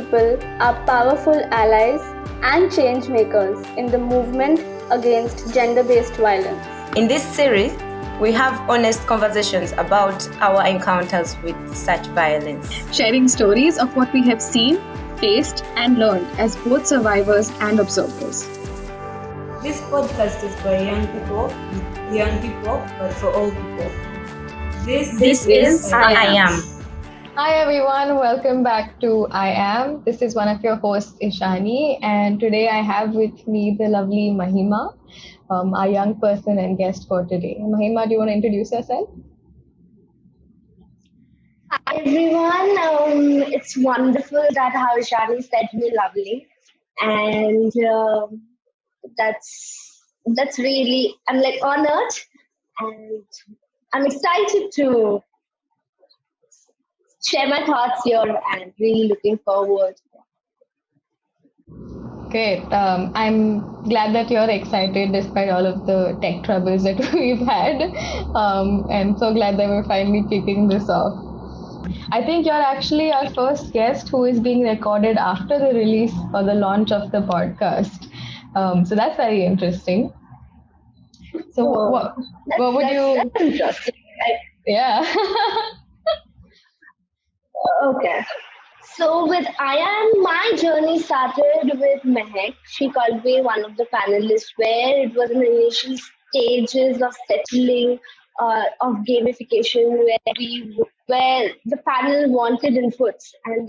people are powerful allies and change makers in the movement against gender-based violence. In this series, we have honest conversations about our encounters with such violence, sharing stories of what we have seen, faced, and learned as both survivors and observers. This podcast is for young people, but for all people. This is I Am. Hi everyone, welcome back to I Am. This is one of your hosts, Ishani, and today I have with me the lovely Mahima, our young person and guest for today. Mahima, do you want to introduce yourself? Hi everyone, it's wonderful that how Ishani said me lovely, and that's really I'm like honored, and I'm excited to share my thoughts here and really looking forward. Great. I'm glad that you're excited despite all of the tech troubles that we've had. And so glad that we're finally kicking this off. I think you're actually our first guest who is being recorded after the release or the launch of the podcast. So that's very interesting. So what would you... That's interesting. Yeah. Okay. So with I Am, my journey started with Mehak. She called me one of the panelists where it was in the initial stages of settling of gamification where the panel wanted inputs. And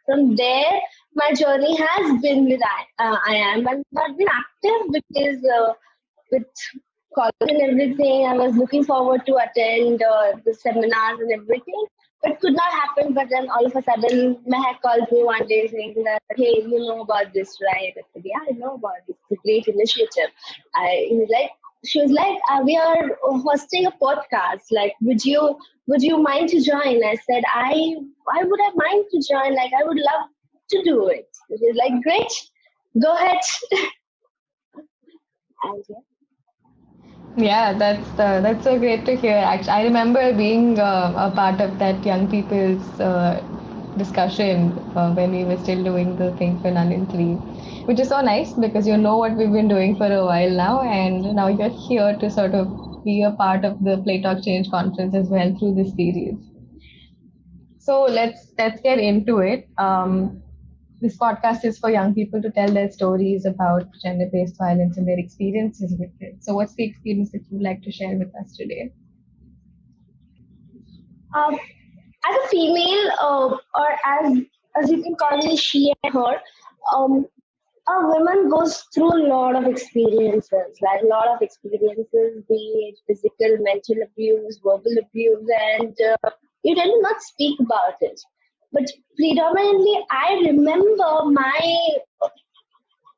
from there, my journey has been with I Am. I've not been active because with college and everything, I was looking forward to attend the seminars and everything. It could not happen, but then all of a sudden, Mehak called me one day saying that, hey, you know about this, right? I said, yeah, I know about this. It's a great initiative. She was like, we are hosting a podcast. Like, would you mind to join? I said, why would I mind to join? Like, I would love to do it. She was like, great, go ahead. And yeah. Yeah, that's so great to hear. Actually, I remember being a part of that young people's discussion when we were still doing the thing for None in 3, which is so nice because you know what we've been doing for a while now, and now you're here to sort of be a part of the Play Talk Change conference as well through this series. So let's get into it. This podcast is for young people to tell their stories about gender-based violence and their experiences with it. So what's the experience that you'd like to share with us today? As a female, or as you can call me, she and her, a woman goes through a lot of experiences, be it physical, mental abuse, verbal abuse, and you tend to not speak about it. But predominantly, I remember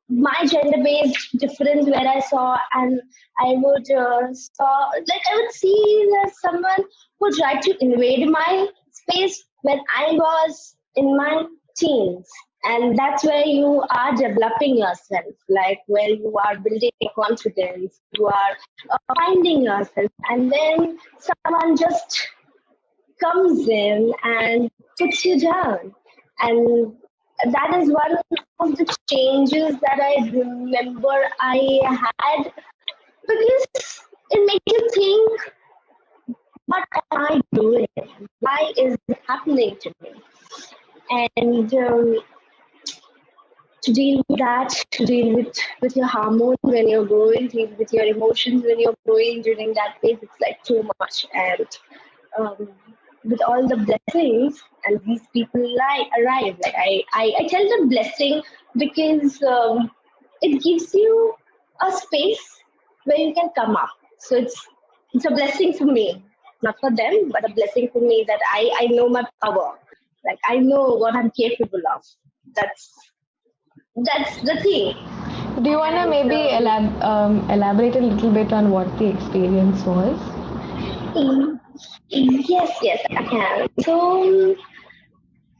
my gender-based difference where I saw, and I would I would see that someone who tried to invade my space when I was in my teens. And that's where you are developing yourself, like where you are building your confidence, you are finding yourself, and then someone just comes in and puts you down. And that is one of the changes that I remember I had, because it makes you think, what am I doing? Why is it happening to me? And to deal with that, to deal with your hormones when you're growing, deal with your emotions when you're growing during that phase, it's like too much. And with all the blessings and these people arrive, like I tell them blessing because it gives you a space where you can come up. So it's a blessing for me, not for them, but a blessing for me that I know my power. Like I know what I'm capable of. That's the thing. Do you want to maybe elaborate a little bit on what the experience was? Yes, I can. So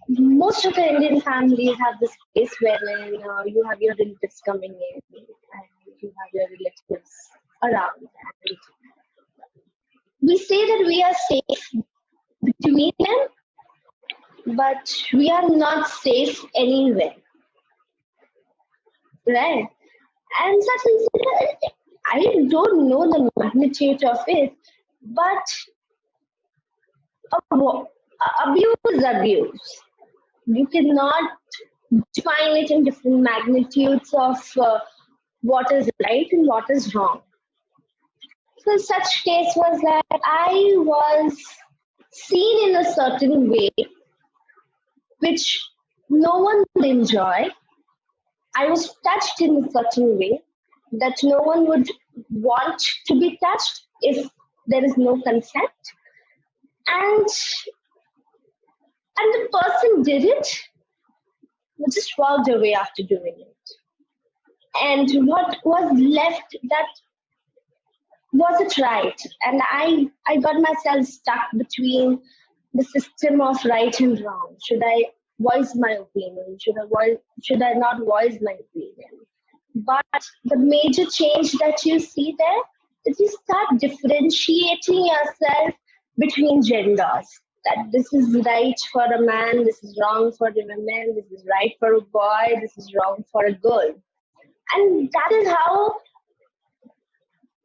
most of the Indian families have this space wherein you have your relatives coming in and you have your relatives around. And we say that we are safe between them, but we are not safe anywhere, right? And such incident, I don't know the magnitude of it, but abuse is abuse. You cannot define it in different magnitudes of what is right and what is wrong. So such case was that I was seen in a certain way which no one would enjoy. I was touched in a certain way that no one would want to be touched if there is no consent. And and the person did it, just walked away after doing it. And what was left, that was it right? And I got myself stuck between the system of right and wrong. Should I voice my opinion? Should I not voice my opinion? But the major change that you see there is you start differentiating yourself between genders. That this is right for a man, this is wrong for a woman, this is right for a boy, this is wrong for a girl. And that is how,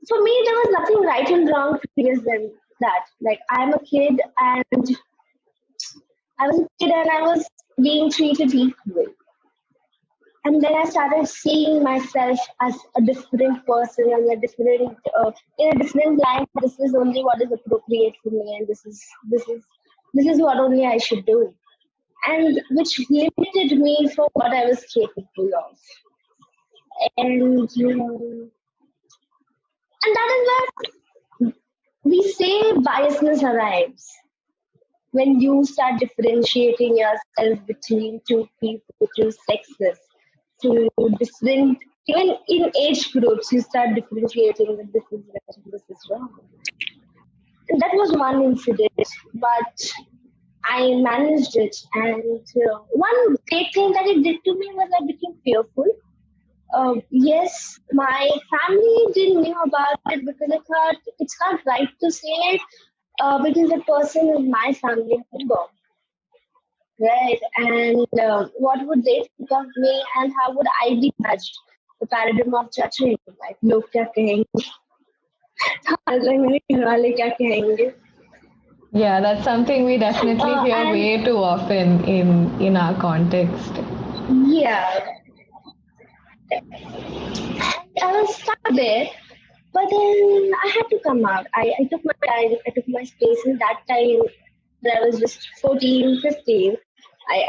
for me, there was nothing right and wrong previous than that. Like, I'm a kid and I was a kid and I was being treated equal. And then I started seeing myself as a different person and in a different line. This is only what is appropriate for me, and this is what only I should do, and which limited me for what I was capable of. And that is where we say biasness arrives when you start differentiating yourself between two people, two sexes, to different, even in age groups, you start differentiating that this is right and this is wrong. And that was one incident, but I managed it. And one great thing that it did to me was I became fearful. Yes, my family didn't know about it because I thought it's not right to say it because the person is my family member. Right, and what would they think of me, and how would I be judged? The paradigm of judging, like लोग क्या कहेंगे, like मेरे घर वाले क्या कहेंगे. Yeah, that's something we definitely hear And way too often in our context. yeah, I was stuck there, but then I had to come out. I took my time, I took my space. In that time, when I was just 14, 15, I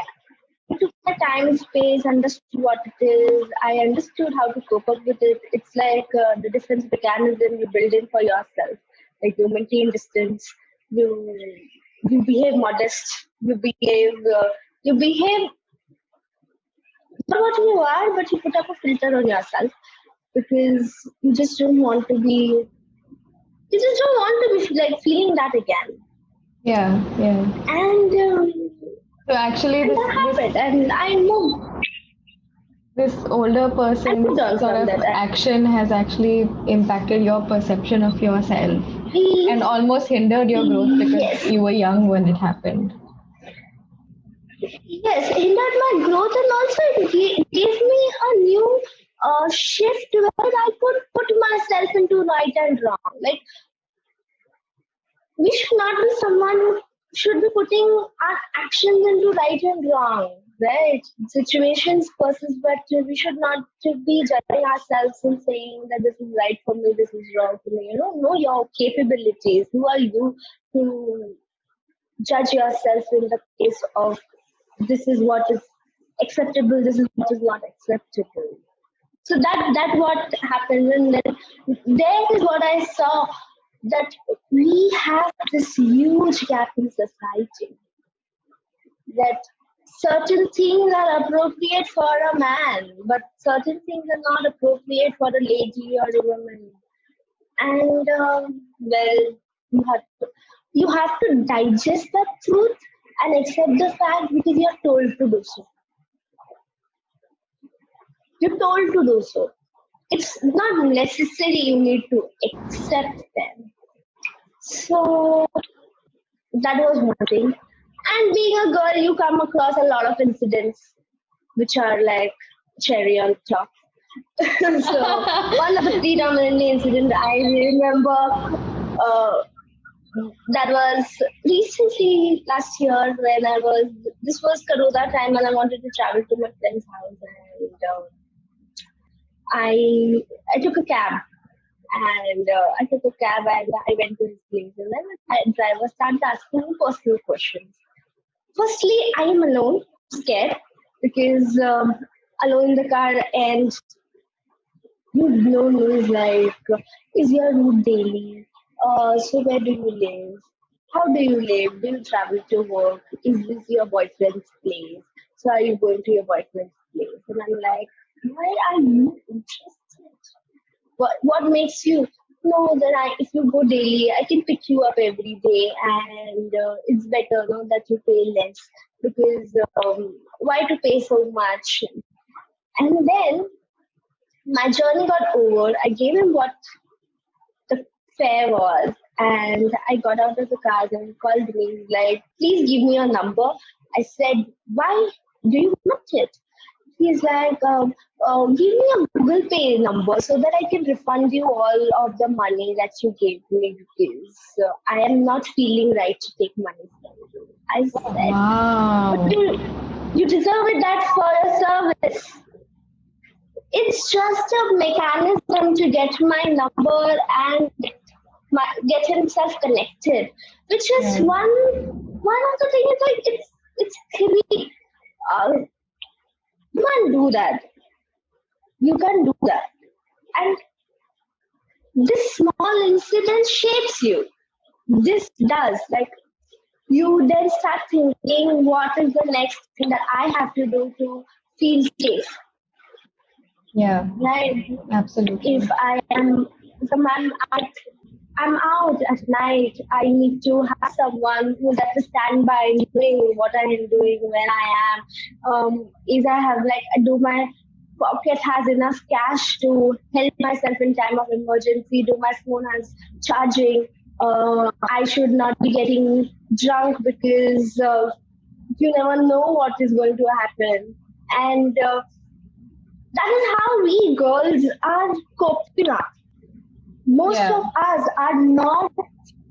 took my time and space, understood what it is. I understood how to cope up with it. It's like the defense mechanism you build in for yourself. Like you maintain distance, you you behave modest, you behave not what you are, but you put up a filter on yourself because you just don't want to be, you just don't want to be like feeling that again. Yeah, yeah. And So actually, and that happened, and I moved. this older I person's moved on sort from of that. action has actually impacted your perception of yourself He, and almost hindered your growth because yes, you were young when it happened. yes, it hindered my growth, and also it gave me a new shift where I could put myself into right and wrong. Like we should not be someone who should be putting our actions into right and wrong, right? Situations versus, but we should not to be judging ourselves and saying that this is right for me, this is wrong for me. Know your capabilities. Who are you to judge yourself in the case of this is what is acceptable, this is what is not acceptable. So that what happens, and then there is what I saw, that we have this huge gap in society, that certain things are appropriate for a man, but certain things are not appropriate for a lady or a woman. And well, you have you have to digest the truth and accept the fact because you are told to do so. You're told to do so. It's not necessary you need to accept them. So that was one thing. And being a girl, you come across a lot of incidents which are like cherry on top. So one of the predominantly incident I remember, uh, that was recently last year when this was Corona time and I wanted to travel to my friend's house, and I took a cab, and I took a cab and I went to his place, and then the driver started asking me personal questions. Firstly, I am alone, scared, because alone in the car, and you know news like, is your route daily? So where do you live? How do you live? Do you travel to work? Is this your boyfriend's place? So are you going to your boyfriend's place? And I'm like, why are you interested? What makes you know that if you go daily, I can pick you up every day, and it's better no, that you pay less, because why to pay so much? And then my journey got over. I gave him what the fare was, and I got out of the car and he called me. He's like, please give me your number. I said, why do you want it? He's like, give me a Google Pay number so that I can refund you all of the money that you gave me, because I am not feeling right to take money from you. I said, Wow. but you deserve it that for your service. It's just a mechanism to get my number and get himself connected, which is Yeah. one of the things. Like it's creepy. You can't do that. You can do that, and this small incident shapes you. This does, like, you then start thinking, what is the next thing that I have to do to feel safe, Yeah. right? Absolutely. If I'm out at night, I need to have someone who's at the standby doing what I am doing when I am. Is I have like, do my pocket has enough cash to help myself in time of emergency? Do my phone has charging? I should not be getting drunk, because you never know what is going to happen. And that is how we girls are coping up. Most Yeah. of us are not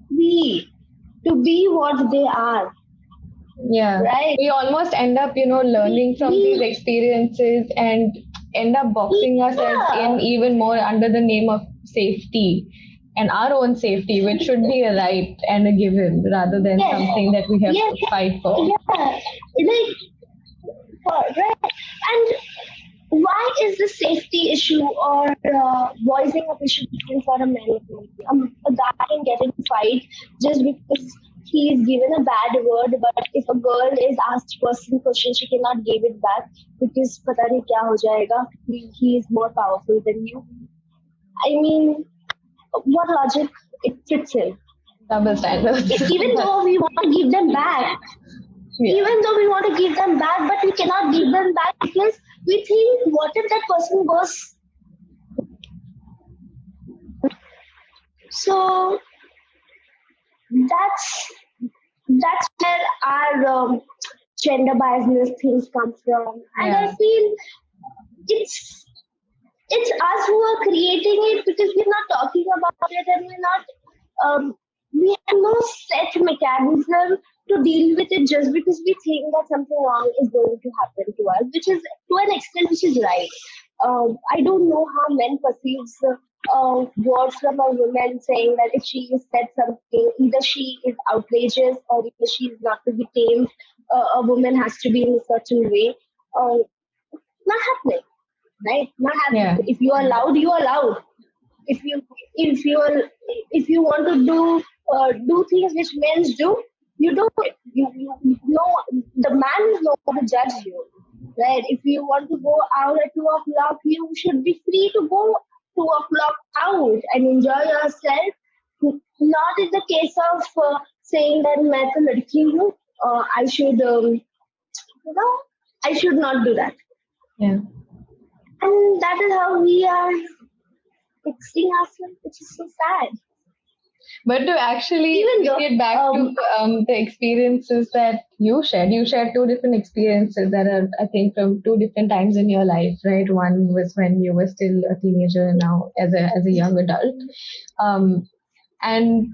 free to be what they are, Yeah. right? We almost end up, learning from these We, experiences and end up boxing ourselves yeah, in even more under the name of safety and our own safety, which should be a right and a given rather than yes, something that we have yes, to fight for. yeah, like, right. And why is the safety issue or voicing of issue different for a man and a woman? A guy can get in a fight just because he is given a bad word, but if a girl is asked personal question, she cannot give it back because pata nahi kya ho jayega. He is more powerful than you. I mean, what logic it fits in? Double standards. Even though we want to give them back, Yeah. even though we want to give them back, but we cannot give them back because we think, what if that person goes? So that's that's where our gender biasness things come from, and I Yeah. feel it's it's us who are creating it, because we're not talking about it, and we have no set mechanism to deal with it, just because we think that something wrong is going to happen to us, which is to an extent which is right. I don't know how men perceives words from a woman saying that if she is said something, either she is outrageous or either she is not to be tamed. A woman has to be in a certain way. Uh, Not happening, right? Not Yeah. happening. If you are loud, you are loud. If you if you are if you want to do things which men do, you do it. You know, the man is not going to judge you, right? If you want to go out at 2 o'clock, you should be free to go 2 o'clock out and enjoy yourself. Not in the case of saying that मैं तो लड़की हूँ, I should I should not do that. Yeah. And that is how we are fixing ourselves, which is so sad. But to actually Even though, get back to the experiences that you shared two different experiences that are, I think, from two different times in your life, right? One was when you were still a teenager, and now as a young adult. Um, and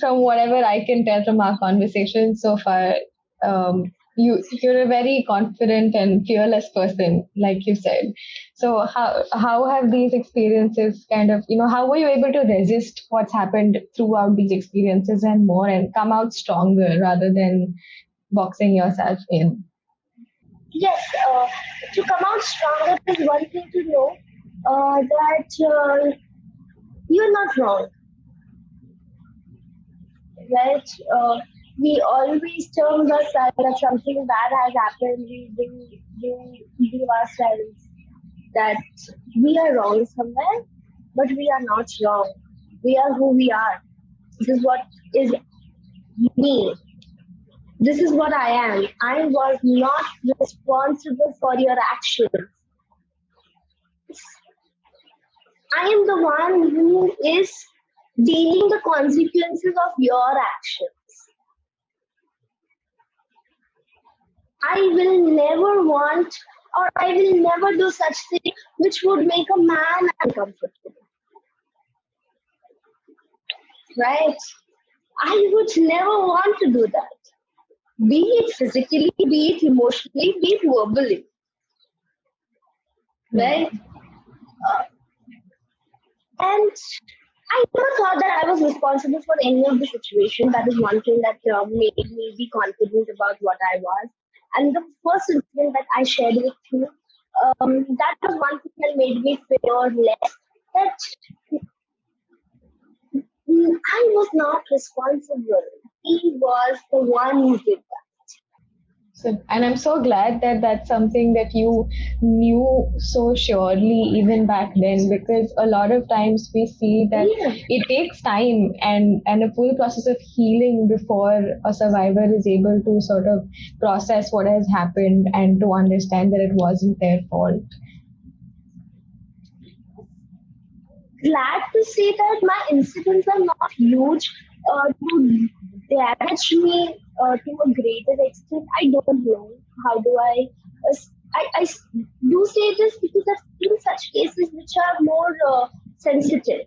from whatever I can tell from our conversation so far, you're a very confident and fearless person, like you said. So how have these experiences kind of, how were you able to resist what's happened throughout these experiences and more, and come out stronger rather than boxing yourself in? yes, to come out stronger is one thing to know that you're not wrong, right? We always term ourselves that something bad has happened. We give ourselves that we are wrong somewhere, but we are not wrong. We are who we are. This is what is me. This is what I am. I was not responsible for your actions. I am the one who is dealing the consequences of your actions. I will never want or I will never do such thing which would make a man uncomfortable. Right? I would never want to do that. Be it physically, be it emotionally, be it verbally. Right? And I never thought that I was responsible for any of the situation. That is one thing that made me be confident about what I was. And the first incident that I shared with you, that was one thing that made me feel less. That I was not responsible. He was the one who did that. So, and I'm so glad that that's something that you knew so surely even back then, because a lot of times we see that Yeah. it takes time and a full process of healing before a survivor is able to sort of process what has happened and to understand that it wasn't their fault. Glad to say that my incidents are not huge to damage me to a greater extent. I don't know. How do I? Do say this because I've seen such cases which are more sensitive.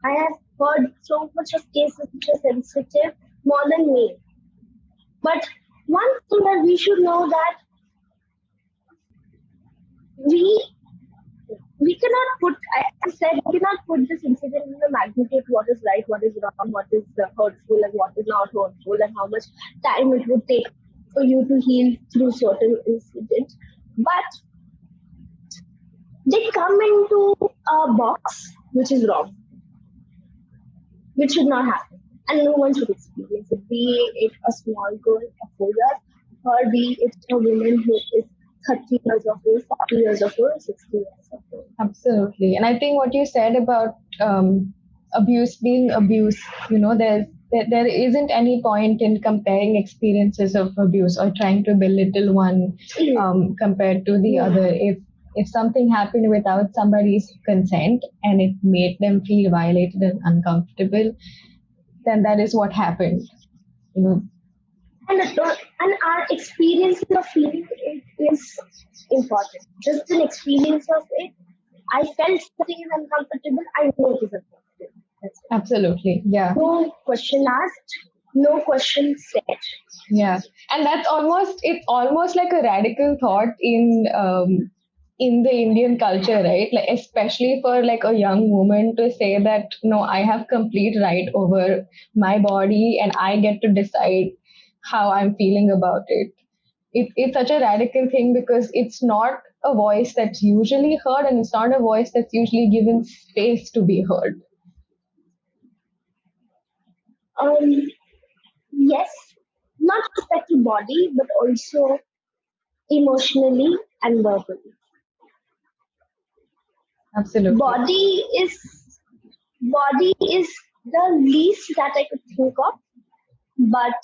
I have heard so much of cases which are sensitive more than me. But one thing that we should know that we we cannot put, as I said, we cannot put this incident in the magnitude what is right, what is wrong, what is hurtful, and what is not hurtful, and how much time it would take for you to heal through certain incidents. But they come into a box which is wrong, which should not happen, and no one should experience it. Be it a small girl of 4 years, or be it a woman who is 30 years of age, 40 years of age, 60 years of age. Absolutely. And I think what you said about abuse being abuse, there isn't any point in comparing experiences of abuse or trying to belittle one compared to the other. If something happened without somebody's consent and it made them feel violated and uncomfortable, then that is what happened. You know, And our experience of feeling it is important. Just an experience of it. I felt something is uncomfortable. I know it is uncomfortable. That's it. absolutely. Yeah. No question asked. No question said. Yeah, and it's almost like a radical thought in the Indian culture, right? Like especially for like a young woman to say that no, I have complete right over my body and I get to decide how I'm feeling about it. It's such a radical thing because it's not a voice that's usually heard and it's not a voice that's usually given space to be heard. Um, yes, not respect to body, but also emotionally and verbally. Absolutely. Body is the least that I could think of, but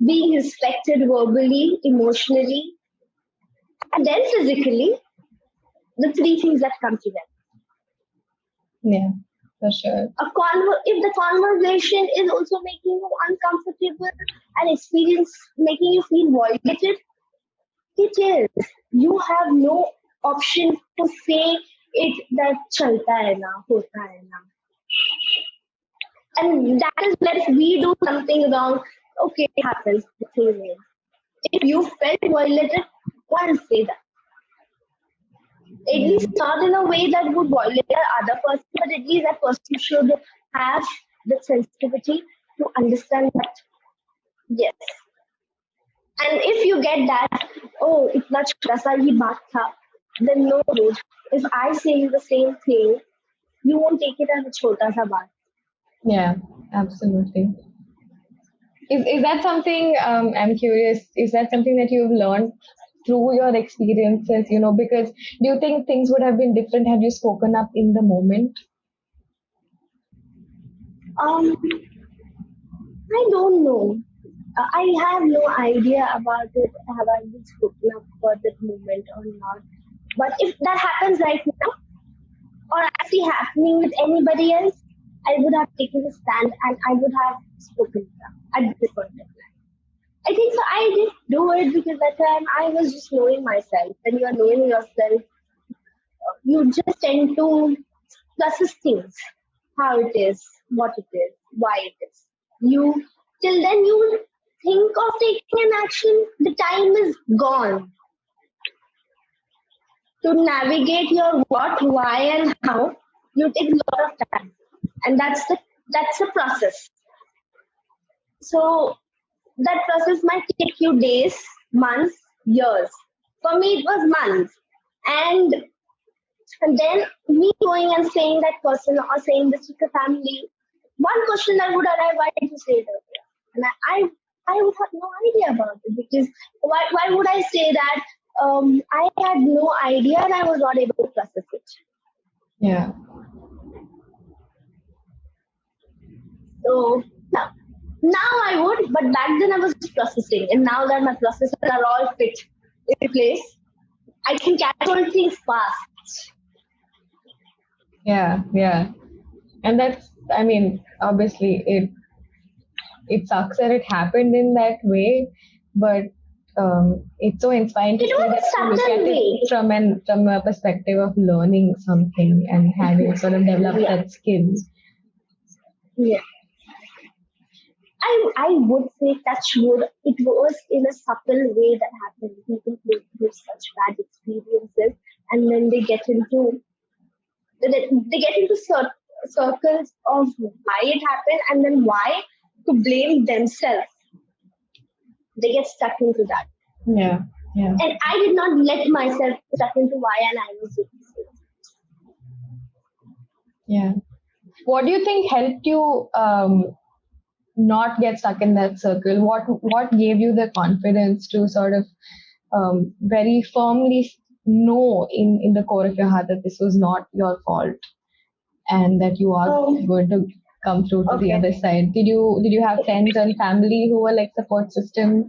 being respected verbally, emotionally, and then physically, the three things that come together. Yeah. for sure. If the conversation is also making you uncomfortable and experience making you feel violated, it is. You have no option to say it that chalta hai na, hota hai na. And that is where if we do something wrong, okay, it happens. The thing is, if you felt violated, why say that? At least not in a way that would violate the other person, but at least that person should have the sensitivity to understand that yes. And if you get that, oh, itna chota sa hi baat tha, then no, dude. If I say you the same thing, you won't take it as a chota sa baat. Yeah, absolutely. Is that something, I'm curious, is that something that you've learned through your experiences, because do you think things would have been different had you spoken up in the moment? Um, I don't know. I have no idea about it. Have I been spoken up for that moment or not? But if that happens right now, or I see happening with anybody else, I would have taken a stand and I would have spoken up at this point of time. I think so. I didn't do it because that time I was just knowing myself. When you are knowing yourself, you just tend to process things, how it is, what it is, why it is. You till then you think of taking an action. The time is gone to navigate your what, why, and how. You take a lot of time, and that's the process. So that process might take you days, months, years. For me, it was months, and then me going and saying that person or saying this to the family, one question that would arrive, why did you say it earlier? And I would have no idea about it because why would I say that? I had no idea and I was not able to process it. Yeah. So now I would, but back then I was just processing, and now that my processes are all fit in place, I can catch on things fast. Yeah. And that's, I mean, obviously it sucks that it happened in that way, but it's so inspiring to It see was that a you look at subtle way. it from a perspective of learning something and having sort of developed Yeah. that skill. Yeah. I would say touch wood. It was in a subtle way that happened. People go through such bad experiences, and then they get into circles of why it happened, and then why to blame themselves. They get stuck into that, Yeah. and I did not let myself stuck into why, and I was doing this. Yeah. What do you think helped you not get stuck in that circle? What gave you the confidence to sort of very firmly know in the core of your heart that this was not your fault and that you are Um, going to come through to the okay. other side? Did you have friends and family who were like support systems?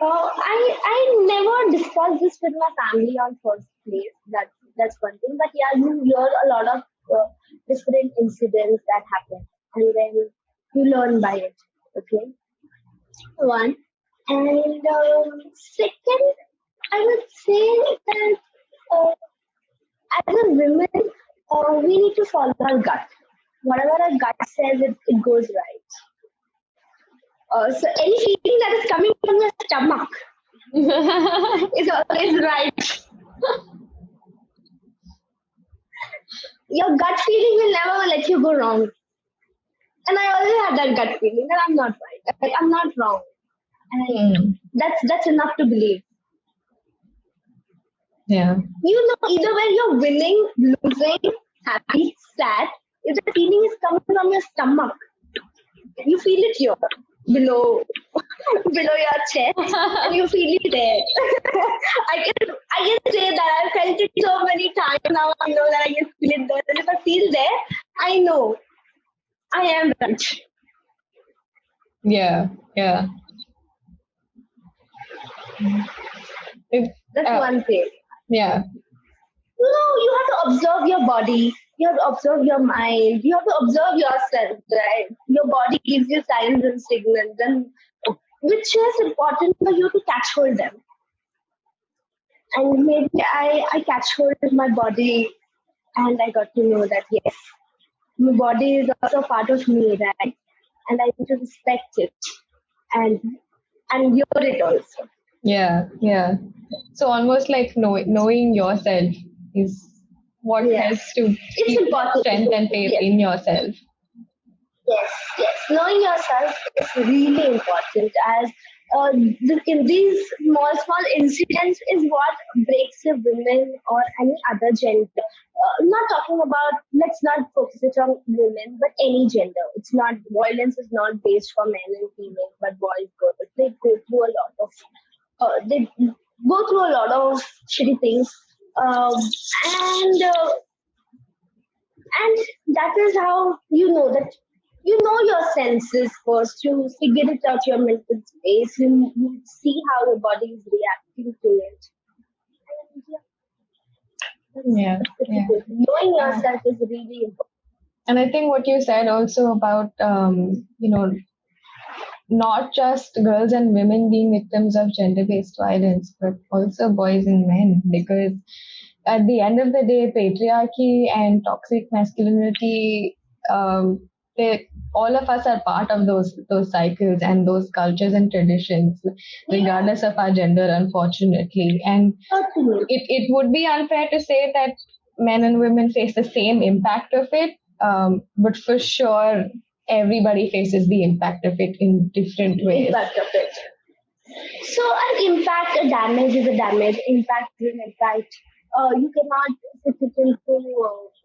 I never discussed this with my family on first place. That's one thing. But yeah, you hear a lot of different incidents that happen, and then you learn by it. Okay, one, and second, I would say that uh, as a women, we need to follow our gut. Whatever our gut says, it goes right. So any feeling that is coming from your stomach is always right. Your gut feeling will never let you go wrong. And I always had that gut feeling that I'm not right. Like, I'm not wrong. And that's enough to believe. Yeah. You know, either when you're winning, losing, happy, sad, if the feeling is coming from your stomach, you feel it here, below below your chest, and you feel it there. I can say that I've felt it so many times now. I know that I can feel it there. And if I feel there, I know I am right. Yeah. It, That's one thing. yeah. No, you have to observe your body. You have to observe your mind. You have to observe yourself, right? Your body gives you signs and signals, and which is important for you to catch hold them. And maybe I catch hold of my body, and I got to know that yes, my body is also part of me, right? And I need to respect it and hear it also. Yeah, yeah. So almost like knowing yourself is what Yes, helps to it's keep that important. strength and faith Yes, in yourself. yes, yes. Knowing yourself is really important as in these small incidents is what breaks a women or any other gender. Not talking about, let's not focus it on women, but any gender. It's not, violence is not based for men and female, but boys, girls. They go through a lot of, they go through a lot of shitty things. Um, and that is how you know that you know your senses first. You figure it out your mental space. You see how your body is reacting to it. And yeah, Yeah, that's pretty yeah. good. Knowing Uh, yourself is really important. and I think what you said also about not just girls and women being victims of gender-based violence, but also boys and men, because at the end of the day, patriarchy and toxic masculinity, all of us are part of those cycles and those cultures and traditions, regardless of our gender, unfortunately. And Certainly. it would be unfair to say that men and women face the same impact of it, but for sure, everybody faces the impact of it in different ways. Impact of it. So an impact, a damage is a damage. Impact is an impact. You cannot fit it into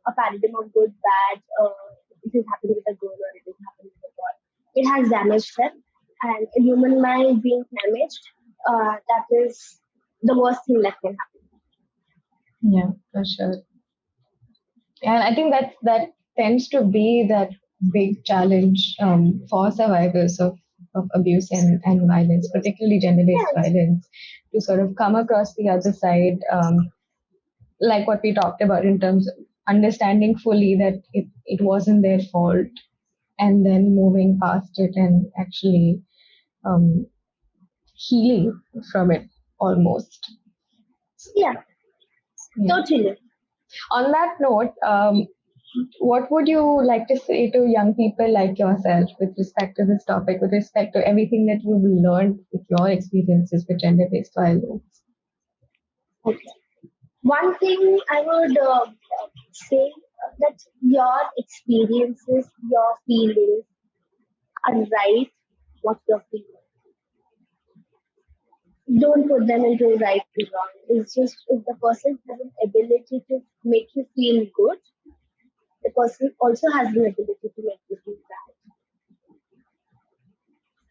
a paradigm of good, bad. It is happening with a girl or it is happening with a boy. It has damaged them, and a human mind being damaged, that is the worst thing that can happen. Yeah, for sure. And I think that tends to be that big challenge for survivors of abuse and violence, particularly gender-based Yes, violence, to sort of come across the other side, like what we talked about in terms of understanding fully that it wasn't their fault, and then moving past it and actually um, healing from it almost. yeah, Yeah. totally. On that note, what would you like to say to young people like yourself with respect to this topic, with respect to everything that you've learned with your experiences with gender based violence? Okay. One thing I would say that your experiences, your feelings are right. What you're feeling. Don't put them into right and wrong. It's just if the person has an ability to make you feel good, the person also has the ability to make you feel bad.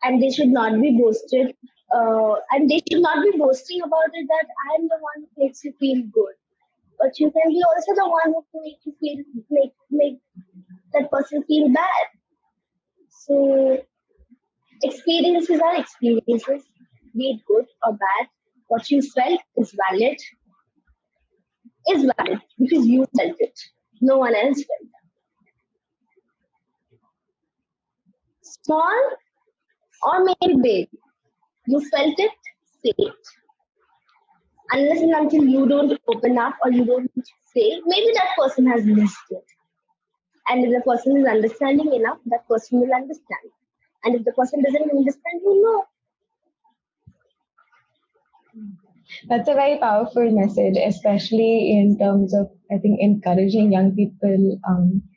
And they should not be boasted. And they should not be boasting about it that I'm the one who makes you feel good. But you can be also the one who can make you feel make that person feel bad. So experiences are experiences, be it good or bad. What you felt is valid because you felt it. No one else felt it. Small or maybe big, you felt it, say it. Unless and until you don't open up or you don't say, maybe that person has missed it. And if the person is understanding enough, that person will understand. And if the person doesn't understand, you know. That's a very powerful message, especially in terms of, I think, encouraging young people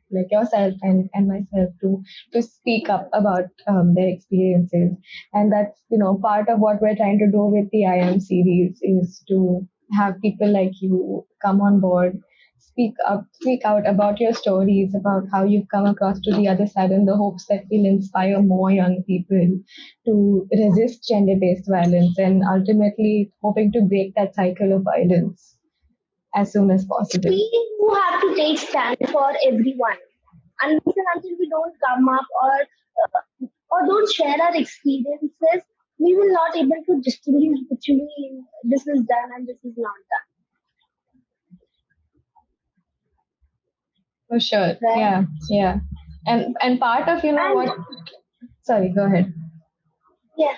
like yourself and myself to speak up about their experiences. And that's, part of what we're trying to do with the I Am series is to have people like you come on board, speak out about your stories, about how you've come across to the other side in the hopes that we'll inspire more young people to resist gender based violence and ultimately hoping to break that cycle of violence as soon as possible. We who have to take stand for everyone. Unless and until we don't come up or don't share our experiences, we will not able to distinguish between this is done and this is not done. For sure. right? Yeah, yeah. And part of, And what, sorry, go ahead. yeah,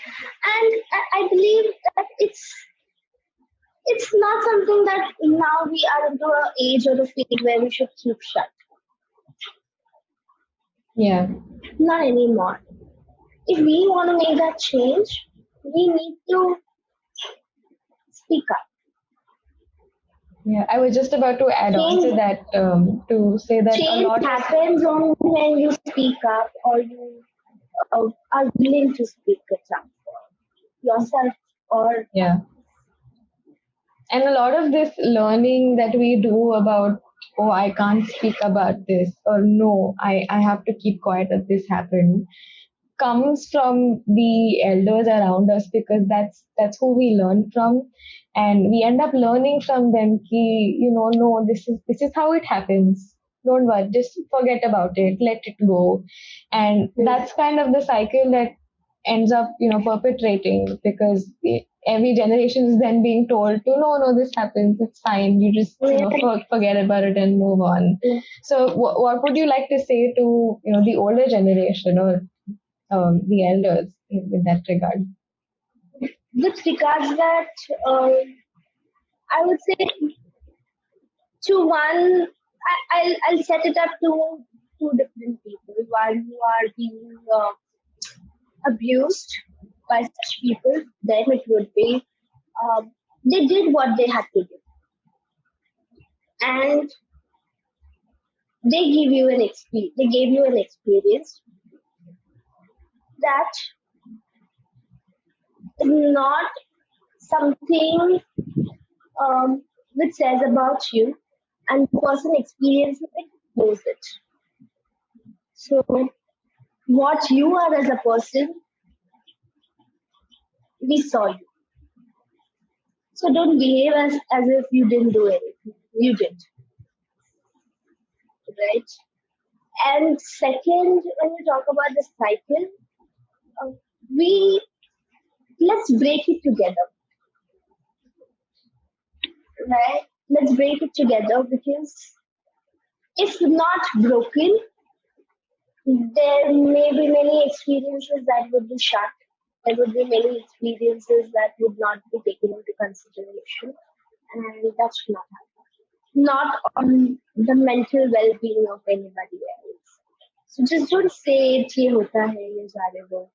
and I believe that it's not something that now we are into an age or a phase where we should keep shut. Yeah. Not anymore. If we want to make that change, we need to speak up. Yeah, I was just about to add on to Change that, to say that a change lot of, happens only when you speak up or you are willing to speak it up for yourself or yeah. And a lot of this learning that we do about, oh, I can't speak about this, or no, I have to keep quiet that this happened, comes from the elders around us, because that's who we learn from, and we end up learning from them ki, no, this is how it happens, don't worry, just forget about it, let it go. And that's kind of the cycle that ends up perpetrating, because every generation is then being told to, no, this happens, it's fine, you just forget about it and move on. So what would you like to say to the older generation, or the elders in that regard? with regards that um, I would say to one I'll set it up to two different people. One who are being abused by such people, then it would be they did what they had to do, and they gave you an experience that is not something which says about you, and the person experiencing it knows it. So what you are as a person, we saw you. So don't behave as if you didn't do anything. You did, right? And second, when you talk about the cycle, uh, we let's break it together, right? Let's break it together because if not broken, there may be many experiences that would be shut. There would be many experiences that would not be taken into consideration, and that should not happen. Not on the mental well-being of anybody else. So just don't say ये होता है ये सारे वो.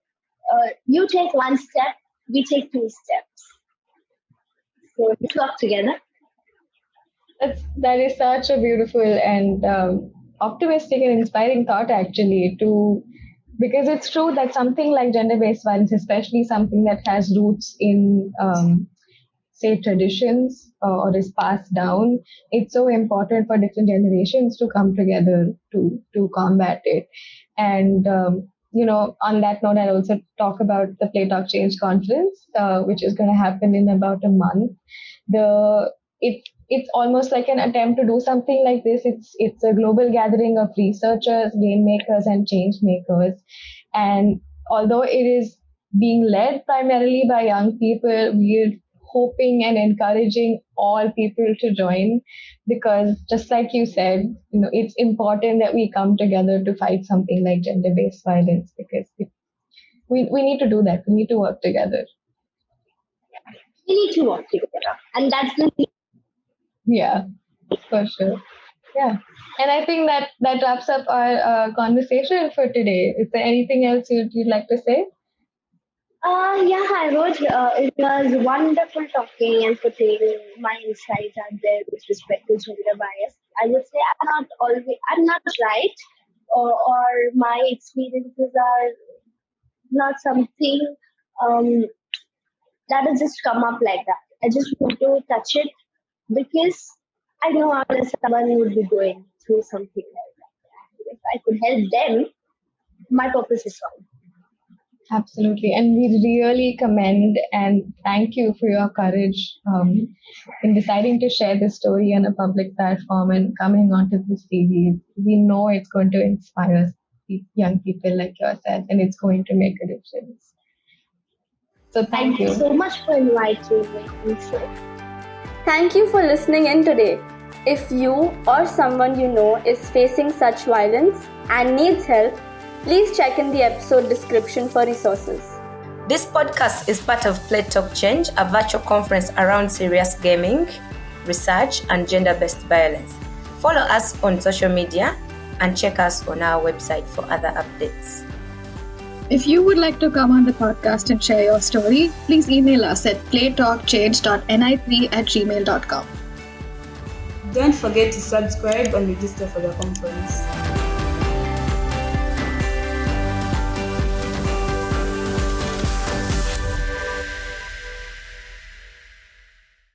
You take one step, we take two steps. So let's work together. That is such a beautiful and optimistic and inspiring thought, actually, to, because it's true that something like gender-based violence, especially something that has roots in say traditions, or is passed down, it's so important for different generations to come together to combat it. And on that note, I'll also talk about the Play Talk Change conference, which is going to happen in about a month. It's almost like an attempt to do something like this. It's a global gathering of researchers, game makers, and change makers. And although it is being led primarily by young people, we're hoping and encouraging all people to join, because just like you said, it's important that we come together to fight something like gender-based violence, because we need to do that. We need to work together. We need to work together, and that's the Yeah, for sure. Yeah. And I think that wraps up our conversation for today. Is there anything else you'd like to say? Yeah, I wrote. It was wonderful talking and putting my insights out there with respect to gender bias. I would say I'm not right, or my experiences are not something um, that has just come up like that. I just want to touch it because I know how someone would be going through something like that. If I could help them, my purpose is solved. Absolutely. And we really commend and thank you for your courage in deciding to share this story on a public platform and coming onto this series. We know it's going to inspire young people like yourself, and it's going to make a difference. So thank Thank you you. so much for inviting me. Thank you for listening in today. If you or someone you know is facing such violence and needs help, please check in the episode description for resources. This podcast is part of Play Talk Change, a virtual conference around serious gaming, research, and gender-based violence. Follow us on social media and check us on our website for other updates. If you would like to come on the podcast and share your story, please email us at playtalkchange.ni3@gmail.com. Don't forget to subscribe and register for the conference.